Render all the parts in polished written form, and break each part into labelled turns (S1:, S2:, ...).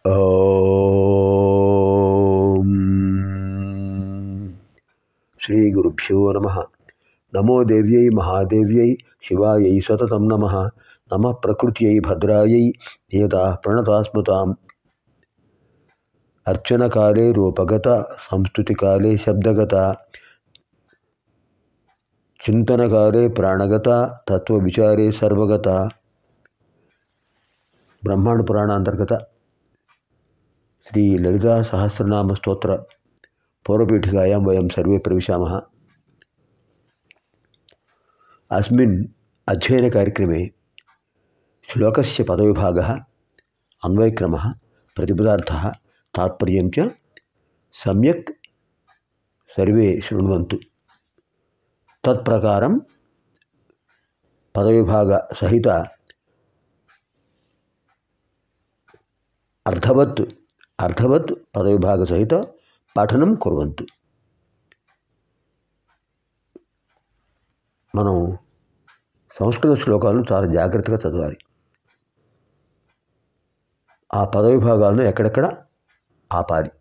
S1: ఓం శ్రీ గురుభ్యో నమః. నమో దేవ్యై మహాదేవ్యై శివాయై సతతం నమః. నమః ప్రకృత్యై భద్రాయై నియతా ప్రణతాస్మతాం. అర్చనకాలే రూపగత, సంస్తుతికాలే శబ్దగత, చింతనకాలే ప్రాణగత, తత్వవిచారే సర్వగత. బ్రహ్మాండ పురాణ అంతర్గత శ్రీ లలితా సహస్రనామ స్తోత్ర పౌరపీఠికాయాం వయం సర్వే ప్రవిశామः. अस्मिन् अध्ययनकार्यक्रमे श्लोकस्य पदविभागः, अन्वयक्रमः, प्रतिपदार्थः, तात्पर्यं च सम्यक् सर्वे शृण्वन्तु. तत्प्रकारं पदविभागसहित अर्थवत् पदविभागसहित पठनं कुर्वन्तु. మనం సంస్కృత శ్లోకాలను చాలా జాగ్రత్తగా చదవాలి. ఆ పదవిభాగాలను ఎక్కడెక్కడ ఆపాలి,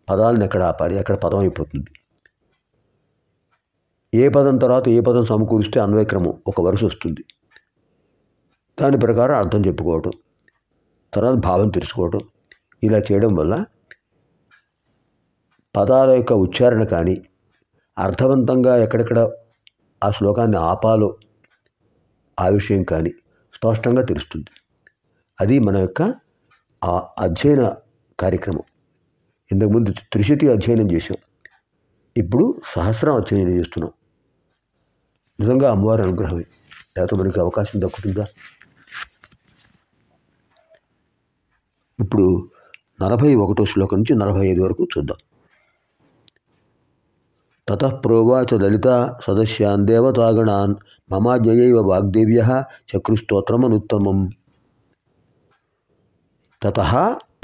S1: పదాలను ఎక్కడ ఆపాలి, ఎక్కడ పదం అయిపోతుంది, ఏ పదం తర్వాత ఏ పదం సమకూరిస్తే అన్వయక్రమం ఒక వరుస వస్తుంది, దాని ప్రకారం అర్థం చెప్పుకోవటం, తర్వాత భావం తెలుసుకోవటం. ఇలా చేయడం వల్ల పదాల యొక్క ఉచ్చారణ కానీ, అర్థవంతంగా ఎక్కడెక్కడ ఆ శ్లోకాన్ని ఆపాలో ఆ విషయం కానీ స్పష్టంగా తెలుస్తుంది. అది మన యొక్క ఆ అధ్యయన కార్యక్రమం. ఇంతకుముందు త్రిశతి అధ్యయనం చేసాం, ఇప్పుడు సహస్రం అధ్యయనం చేస్తున్నాం. నిజంగా అమ్మవారి అనుగ్రహమే, లేకపోతే మనకి అవకాశం దక్కుతుందా? ఇప్పుడు 41వ శ్లోకం నుంచి 45 వరకు చూద్దాం. తతః ప్రోవాచ లలితా సదస్యాన్ దేవతాగణాన్ మమాజ్ఞయైవ వాగ్దేవ్యః చక్రుస్తోత్రమనుత్తమం. తతః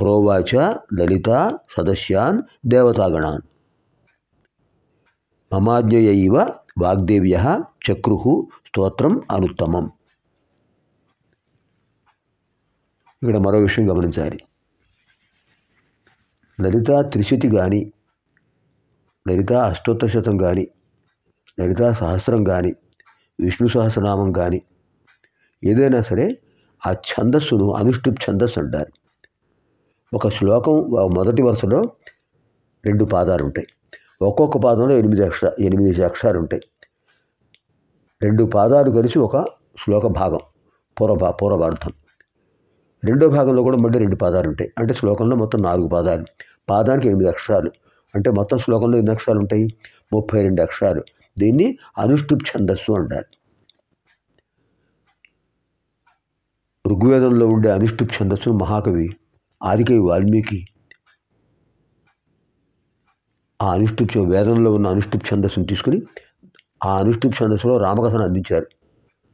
S1: ప్రోవాచ లలితా సదస్యాన్ దేవతాగణాన్ మమాజ్ఞయైవ వాగ్దేవ్యః చక్రుః స్తోత్రం అనుత్తమం. ఇక్కడ మరో విషయం గమనించాలి. లలితా త్రిశతి కానీ, లలితా అష్టోత్తరశతం కానీ, లలితా సహస్రం కానీ, విష్ణు సహస్రనామం కానీ, ఏదైనా సరే ఆ ఛందస్సును అనుష్ఠుప్ ఛందస్సు అంటారు. ఒక శ్లోకం మొదటి వరుసలో 2 పాదాలు ఉంటాయి. ఒక్కొక్క పాదంలో 8 అక్షరాలు ఉంటాయి. 2 పాదాలు కలిసి ఒక శ్లోక భాగం, పూర్వభార్థం. రెండో భాగంలో కూడా మళ్ళీ 2 పాదాలు ఉంటాయి. అంటే శ్లోకంలో మొత్తం 4 పాదాలు, పాదానికి 8 అక్షరాలు. అంటే మొత్తం శ్లోకంలో ఎన్ని అక్షరాలు ఉంటాయి? 32 అక్షరాలు. దీన్ని అనుష్ఠుప్ ఛందస్సు అంటారు. ఋగ్వేదంలో ఉండే అనుష్ఠుప్ ఛందస్సును మహాకవి ఆదికవి వాల్మీకి ఆ అనుష్ఠుప్ వేదంలో ఉన్న అనుష్ఠుప్ ఛందస్సును తీసుకుని ఆ అనుష్ఠుప్ ఛందస్సులో రామకథను అందించారు.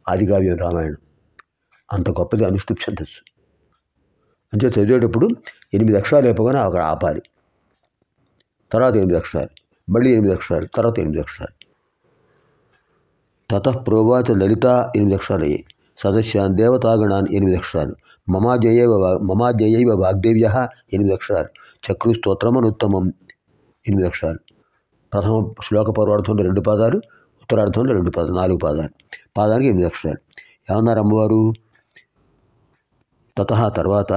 S1: ఆదికావ్యం రామాయణం. అంత గొప్పది అనుష్ఠుప్ ఛందస్సు. అంటే చదివేటప్పుడు 8 అక్షరాలు అయిపోగానే అక్కడ ఆపాలి. తర్వాత 8 అక్షరాలు, మళ్ళీ 8 అక్షరాలు, తర్వాత 8 అక్షరాలు. తతః ప్రోవాచ లలిత 8 అక్షరాలు అయ్యాయి. సదస్యాన్ దేవతాగణాన్ 8 అక్షరాలు. మమాజ్ఞయైవ వాగ్దేవ్యః 8 అక్షరాలు. చక్రు స్తోత్రమనుత్తమం 8 అక్షరాలు. ప్రథమ శ్లోక పూర్వార్థంలో 2 పాదాలు, ఉత్తరార్థంలో 2 పాదాలు, 4 పాదాలు. పాదానికి 8 అక్షరాలు. ఏమన్నారు అమ్మవారు? తతః తర్వాత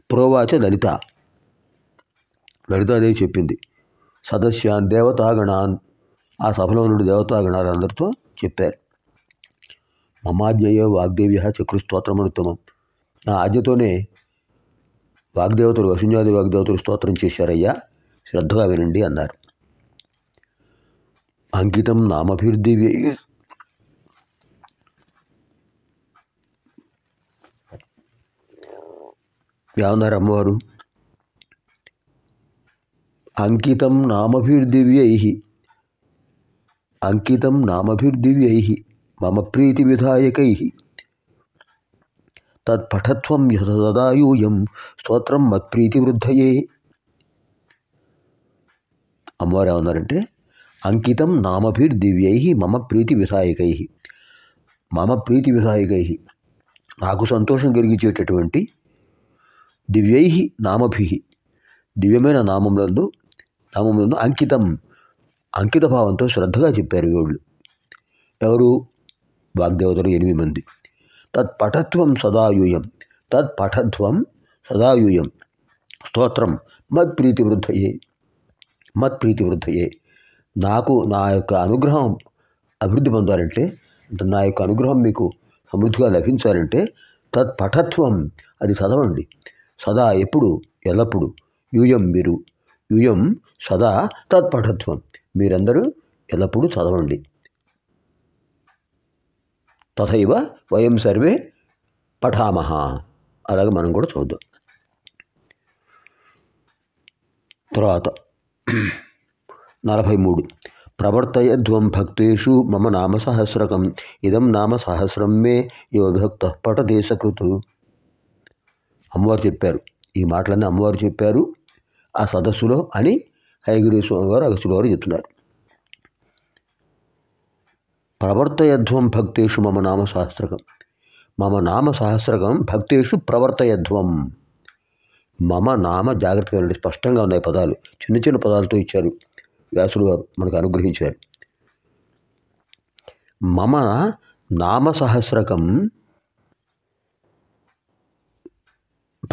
S1: ప్రోవాచ లలిత, లలితాదేవి చెప్పింది. సదస్యాన్ దేవతాగణాన్, ఆ సభలో నుండి దేవతాగణాలందరితో చెప్పారు. మమాజ్ఞయో వాగ్దేవ్య చక్రుస్తోత్రమనుత్తమం, నా ఆజ్ఞతోనే వాగ్దేవతలు, వసుంజాది వాగ్దేవతలు స్తోత్రం చేశారయ్యా, శ్రద్ధగా వినండి అన్నారు. అంకితం నామభిర్దివ్యై, ఏమన్నారు అమ్మవారు? అంకితం నామభిర్దివ్యై మమ ప్రీతి విధాయకై తత్పఠత్వం సదా యూయం స్తోత్రం మత్ప్రీతి వృద్ధయే. అమ్మవారు ఏమన్నారంటే, అంకితం నామభిర్దివ్యై మమ ప్రీతి విధాయకై, మమ ప్రీతి విధాయకై, నాకు సంతోషం కలిగించేటటువంటి దివ్యై నామభి, దివ్యమైన నామములందు అంకిత భావంతో శ్రద్ధగా చెప్పారు వీళ్ళు. ఎవరు? వాగ్దేవతలు 8 మంది. తత్పఠత్వం సదాయూయం, స్తోత్రం మత్ప్రీతి వృద్ధయే. నాకు నా యొక్క అనుగ్రహం అభివృద్ధి పొందాలంటే, నా యొక్క అనుగ్రహం మీకు సమృద్ధిగా లభించాలంటే తత్పఠత్వం, అది చదవండి. సదా, ఎప్పుడు, ఎల్లప్పుడు. యూయం సదా తత్పఠత్వం, మీరందరూ ఎల్లప్పుడూ చదవండి. తథైవ వయం సర్వే పఠామహ, అలాగే మనం కూడా చదువుదాం. తర్వాత 43. ప్రవర్తయధ్వం భక్తేషు మమ నామ సహస్రకం, ఇదం నామ సహస్రం మే యో భక్త పఠతే సకృతు. అమ్మవారు చెప్పారు, ఈ మాటలన్నీ అమ్మవారు చెప్పారు ఆ సదస్సులో అని హయగ్రీవ స్వామి వారు, అగస్త్యుల వారు చెప్తున్నారు. ప్రవర్తయధ్వం భక్తేషు మమ నామ సహస్రకం భక్తేషు ప్రవర్తయధ్వం. మమ నామ, జాగ్రత్తగా ఉండి, స్పష్టంగా ఉన్నాయి పదాలు, చిన్న చిన్న పదాలతో ఇచ్చారు వ్యాసులు వారు, మనకు అనుగ్రహించారు. మమ నామ సహస్రకం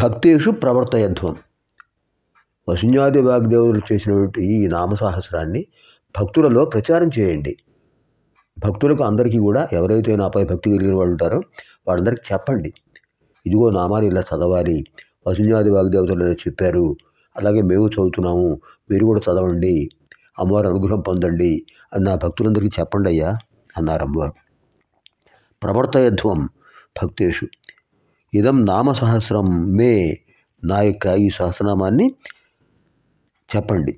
S1: భక్తేషు ప్రవర్తయధ్వం. వసుంజాది వాగ్దేవులు చేసినటువంటి ఈ నామ సహస్రాన్ని భక్తులలో ప్రచారం చేయండి. భక్తులకు అందరికీ కూడా, ఎవరైతే నాపై భక్తి కలిగిన వాళ్ళు ఉంటారో వాళ్ళందరికీ చెప్పండి, ఇదిగో నామాలు ఇలా చదవాలి, వసుంజాది వాగ్దేవతలు ఇలా చెప్పారు, అలాగే మేము చదువుతున్నాము, మీరు కూడా చదవండి, అమ్మవారి అనుగ్రహం పొందండి అని నా భక్తులందరికీ చెప్పండి అయ్యా అన్నారు అమ్మవారు. ప్రవర్తయధ్వం భక్తేషు, ఇదం నామ సహస్రం మే, నా యొక్క ఈ సహస్రనామాన్ని చెప్పండి.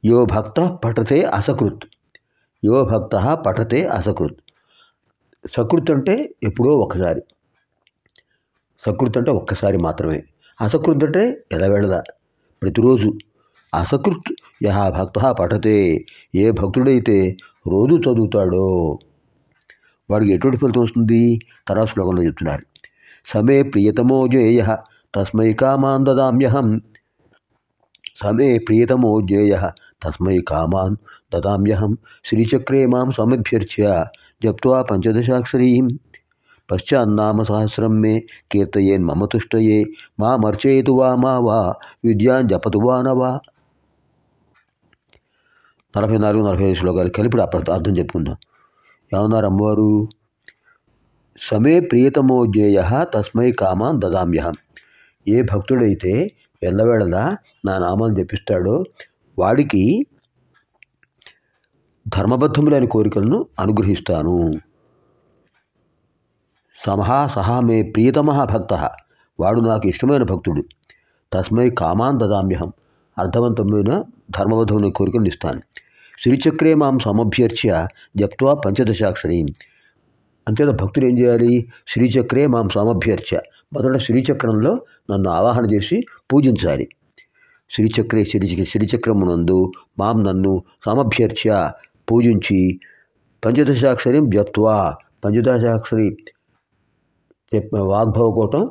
S1: యో భక్త పఠతే అసకృత్. సకృత్ అంటే ఎప్పుడో ఒకసారి, సకృత్ అంటే ఒక్కసారి మాత్రమే, అసకృత్ అంటే ఎలవేళలా, ప్రతిరోజు. అసకృత్ యహ భక్త పఠతే, ఏ భక్తుడైతే రోజు చదువుతాడో వాడికి ఎటువంటి ఫలితం వస్తుంది? తర్వాత శ్లోకంలో చెప్తున్నారు. సమే ప్రియతమో జేయ తస్మై కామాన్ దదామ్యహం శ్రీచక్రే మాం సమభ్యర్చ్య జప్త్వా పంచదశాక్షరీం పశ్చాన్నామ సహస్రం మే కీర్తయేన్ మమ తుష్టయే మామర్చయతు వా మా వా విద్యాన్ జపతు వా నవా. 44-45 శ్లోకాలు కలిపి అర్థం చెప్పుకుందాం. ఏమన్నారు అమ్మవారు? సమే ప్రియతమో జ్ఞేయ తస్మై కామాన్ దదామ్యహం. ఏ భక్తుడైతే ఎల్లవేళలా నా నామాన్ని జపిస్తాడో వాడికి ధర్మబద్ధములైన కోరికలను అనుగ్రహిస్తాను. సహా మే ప్రియతమః భక్త, వాడు నాకు ఇష్టమైన భక్తుడు. తస్మై కామాన్ దదామ్యహం, అర్థవంతమైన ధర్మబద్ధమైన కోరికలను ఇస్తాను. శ్రీచక్రే మాం సమభ్యర్చ్య జప్త్వా పంచదశాక్షరీం. అంతేత భక్తులు ఏం చేయాలి? శ్రీచక్రే మాం సమభ్యర్చ్య, మొదట శ్రీచక్రంలో నన్ను ఆవాహన చేసి పూజించాలి. శ్రీచక్రమునందు మాం, నన్ను, సమభ్యర్చ్య పూజించి, పంచదశాక్షరీం జప్త్వా, పంచదశాక్షరి వాగ్భవ కోటం,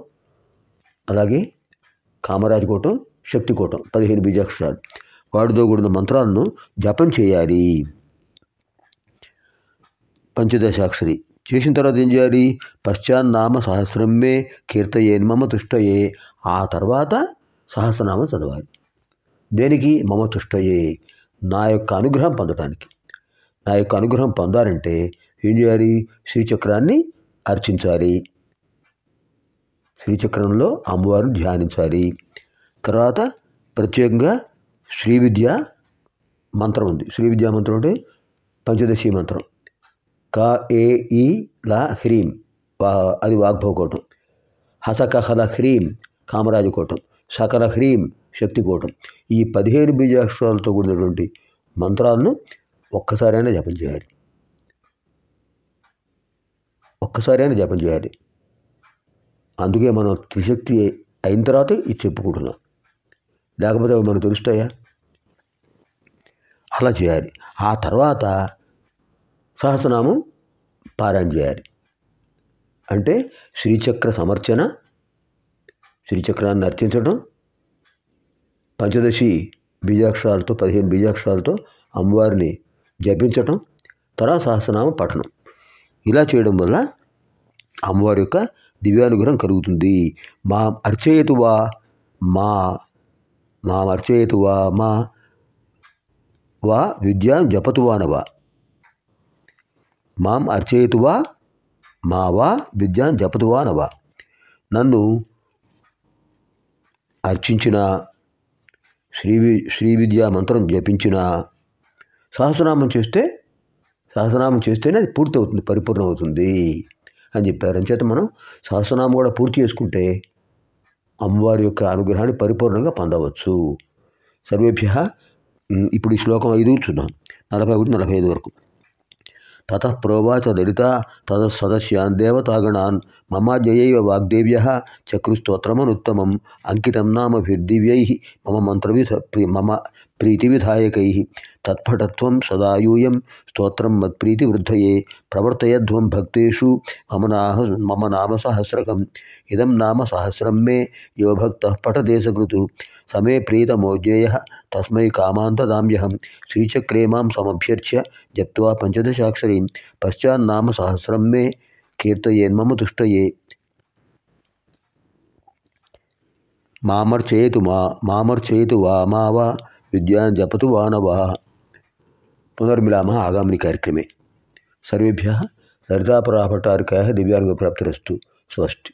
S1: అలాగే కామరాజు కోటం, శక్తి కోటం, 15 బీజాక్షరాలు, వాటితో కూడిన మంత్రాలను జపం చేయాలి. పంచదశాక్షరి చేసిన తర్వాత ఏం చేయాలి? పశ్చాన్నామ సహస్రం మే కీర్తయేన్ మమ తుష్టయే. ఆ తర్వాత సహస్రనామం చదవాలి. దేనికి? మమ తుష్టయే, నా యొక్క అనుగ్రహం పొందడానికి. నా యొక్క అనుగ్రహం పొందాలంటే ఏం చేయాలి? శ్రీచక్రాన్ని అర్చించాలి, శ్రీచక్రంలో అమ్మవారిని ధ్యానించాలి. తర్వాత ప్రత్యేకంగా శ్రీ విద్య మంత్రం ఉంది. శ్రీ విద్యా మంత్రం అంటే పంచదశి మంత్రం. క ఏ ఈ లా హ్రీం, అది వాగ్భవ కోటం. హసకహల హ్రీం కామరాజు కోటం. సకల హ్రీం శక్తి కోటం. ఈ 15 బీజాక్షరాలతో కూడినటువంటి మంత్రాలను ఒక్కసారైనా జపం చేయాలి. అందుకే మనం త్రిశక్తి అయిన తర్వాత ఇది చెప్పుకుంటున్నాం, లేకపోతే అవి మనకు తెలుస్తాయా? అలా చేయాలి. ఆ తర్వాత సహస్రనామం పారాయణ చేయాలి. అంటే శ్రీచక్ర సమర్చన, శ్రీచక్రాన్ని అర్చించడం, పంచదశి బీజాక్షరాలతో 15 బీజాక్షరాలతో అమ్మవారిని జపించటం, తర్వాత సహస్రనామ పఠనం. ఇలా చేయడం వల్ల అమ్మవారి యొక్క దివ్యానుగ్రహం కలుగుతుంది. మాం అర్చయతు వా మాం అర్చయతు వా విద్యాం జపతు వా నవా. మాం అర్చయతు వా విద్యాం జపతు వా నవా. నన్ను అర్చించిన, శ్రీ విద్యా మంత్రం జపించిన, సహస్రనామం చేస్తేనే అది పూర్తి అవుతుంది, పరిపూర్ణం అవుతుంది అని చెప్పారు. అంచేత మనం సహస్రనామం కూడా పూర్తి చేసుకుంటే అమ్మవారి యొక్క అనుగ్రహాన్ని పరిపూర్ణంగా పొందవచ్చు. సర్వేభ్యః. ఇప్పుడు ఈ శ్లోకం 5 చూద్దాం, 41-45 వరకు. తతః ప్రోవాచ లలిత సదస్యాన్ దేవతాగణాన్ మమాజ్ఞయైవ వాగ్దేవ్యః చక్రుస్తోత్రమనుత్తమం అంకితం నామభిర్దివ్యైః మమ ప్రీతివిధాయకైః తత్పఠత్వం సదా యూయం స్తోత్రం మత్ప్రీతివృద్ధయే ప్రవర్తయధ్వం భక్తేషు మమ నామ సహస్రకం. ఇదం నామ సహస్రం మే యో భక్తః పఠతే సకృతు సమే ప్రీతమోజ్ఞేయః తస్మై కామాన్ దదామ్యహం. శ్రీచక్రే మాం సమభ్యర్చ్య జప్త్వా పంచదశాక్షరీం పశ్చాన్నామ సహస్రం మే కీర్తయేన్మమ తుష్టయే. మామర్చయతు వా వా విద్యాం జపతు వా నవా. పునర్మిలామः ఆగామిని కార్యక్రమే. సర్వేభ్యः లలితాపరాభట్టారికాయాः దివ్యానుగ్రహప్రాప్తిరస్తు. స్వస్తి.